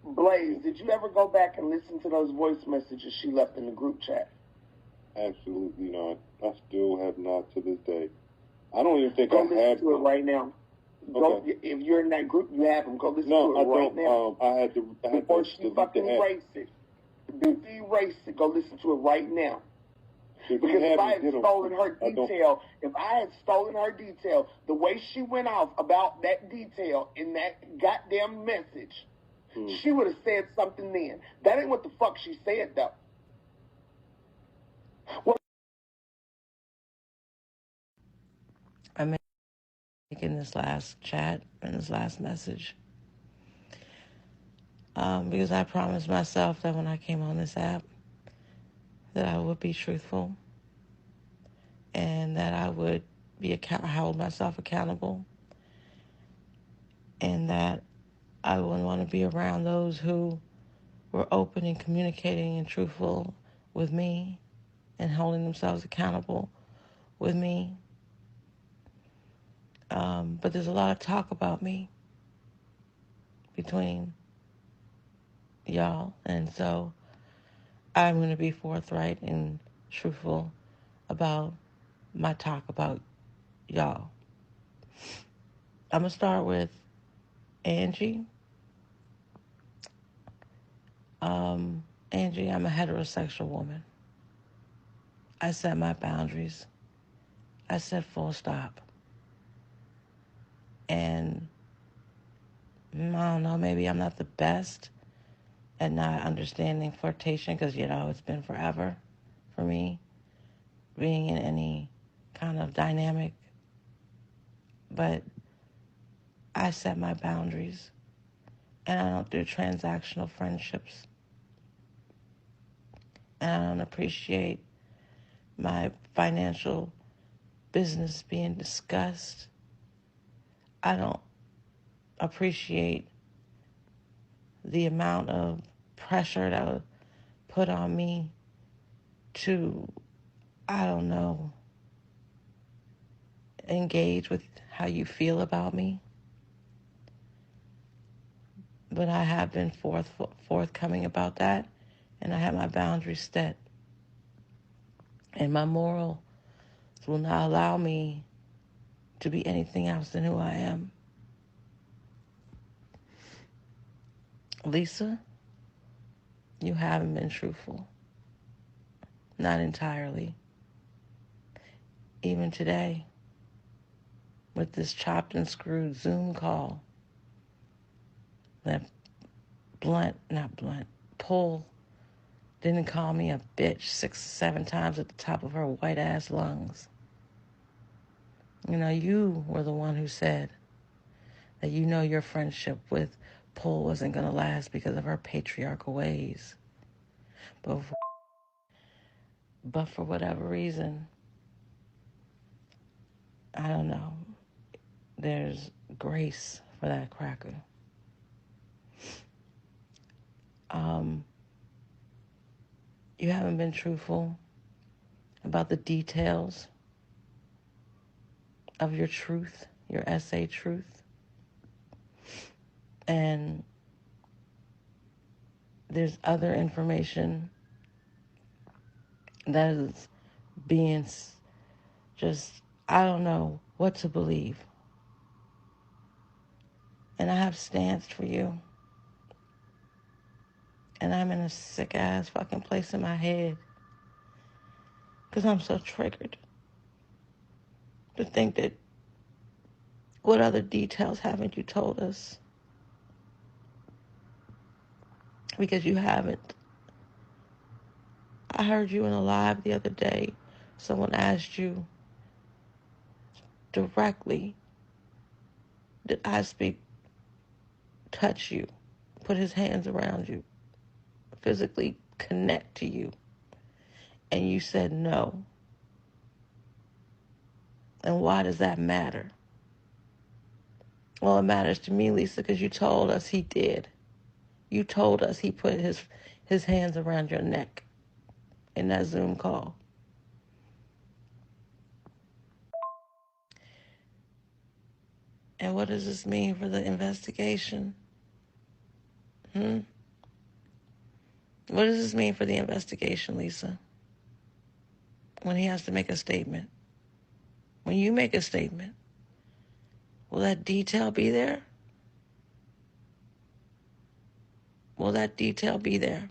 Blaze, did you ever go back and listen to those voice messages she left in the group chat? Absolutely not. I still have not to this day. I don't even think go I have. Go listen to it right now. Okay. Go, if you're in that group, you have them. Go listen to it right now. I had to. Before she fucking erase it. Before you erase it, go listen to it right now. Because if I had stolen her detail, the way she went off about that detail in that goddamn message, she would have said something then. That ain't what the fuck she said, though. Well, I'm making this last chat and this last message because I promised myself that when I came on this app that I would be truthful and that I would hold myself accountable and that I would want to be around those who were open and communicating and truthful with me and holding themselves accountable with me. But there's a lot of talk about me between y'all, and so I'm going to be forthright and truthful about my talk about y'all. I'm going to start with Angie. Angie, I'm a heterosexual woman. I set my boundaries. I said full stop. And I don't know, maybe I'm not the best at not understanding flirtation because, it's been forever for me being in any kind of dynamic. But I set my boundaries and I don't do transactional friendships. And I don't appreciate my financial business being discussed. I don't appreciate the amount of pressure that was put on me to, engage with how you feel about me. But I have been forthcoming about that, and I have my boundaries set. And my morals will not allow me to be anything else than who I am. Lisa, you haven't been truthful. Not entirely. Even today, with this chopped and screwed Zoom call, that Paul didn't call me a bitch 6 or 7 times at the top of her white ass lungs. You were the one who said that your friendship with Paul wasn't going to last because of her patriarchal ways. But for whatever reason, I don't know, there's grace for that cracker. You haven't been truthful about the details of your truth, your essay truth. And there's other information that is being just, I don't know what to believe. And I have stance for you. And I'm in a sick ass fucking place in my head. Because I'm so triggered to think that what other details haven't you told us? Because you haven't. I heard you in a live the other day. Someone asked you directly, did I speak, touch you, put his hands around you, physically connect to you? And you said no. And why does that matter? Well, it matters to me, Lisa, because you told us he did. You told us he put his hands around your neck in that Zoom call. And what does this mean for the investigation? What does this mean for the investigation, Lisa? When he has to make a statement. When you make a statement, will that detail be there? Will that detail be there?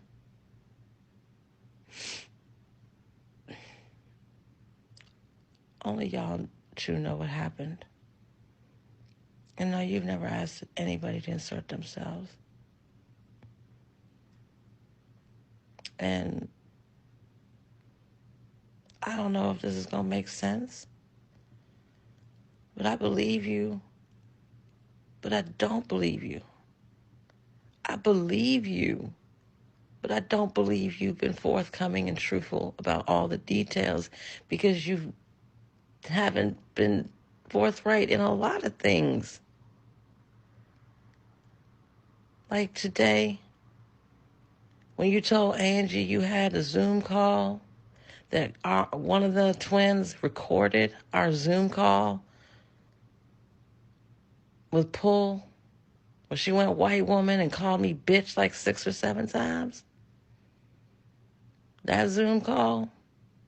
Only y'all two know what happened. And no, you've never asked anybody to insert themselves. And I don't know if this is going to make sense, but I believe you, but I don't believe you. I believe you, but I don't believe you've been forthcoming and truthful about all the details because you haven't been forthright in a lot of things. Like today, when you told Angie you had a Zoom call, that one of the twins recorded our Zoom call with Pull, where she went white woman and called me bitch like 6 or 7 times. That Zoom call.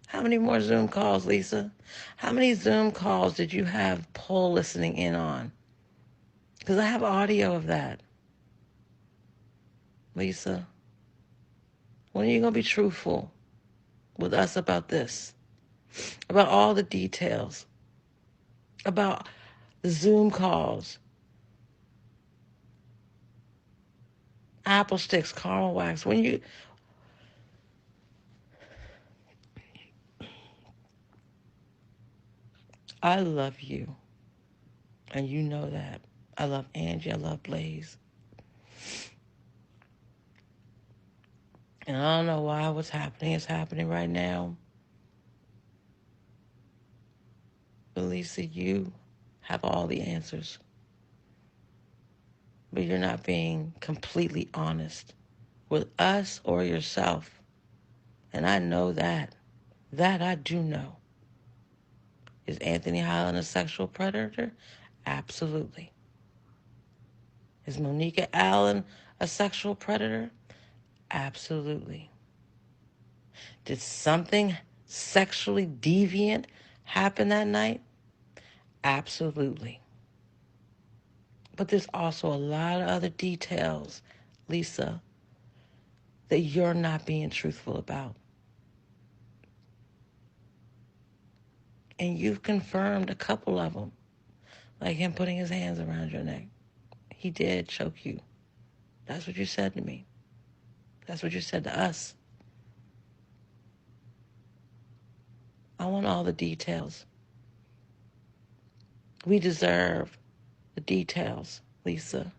How many more Zoom calls, Lisa? How many Zoom calls did you have Pull listening in on? Because I have audio of that. Lisa, when are you going to be truthful with us about this? About all the details? About the Zoom calls? Apple sticks, caramel wax. When you... I love you. And you know that. I love Angie. I love Blaze. And I don't know why what's happening is happening right now. But Lisa, you have all the answers. But you're not being completely honest with us or yourself. And I know that. That I do know. Is Anthony Highland a sexual predator? Absolutely. Is Monica Allen a sexual predator? Absolutely. Did something sexually deviant happen that night? Absolutely. But there's also a lot of other details, Lisa, that you're not being truthful about. And you've confirmed a couple of them, like him putting his hands around your neck. He did choke you. That's what you said to me. That's what you said to us. I want all the details. We deserve the details, Lisa.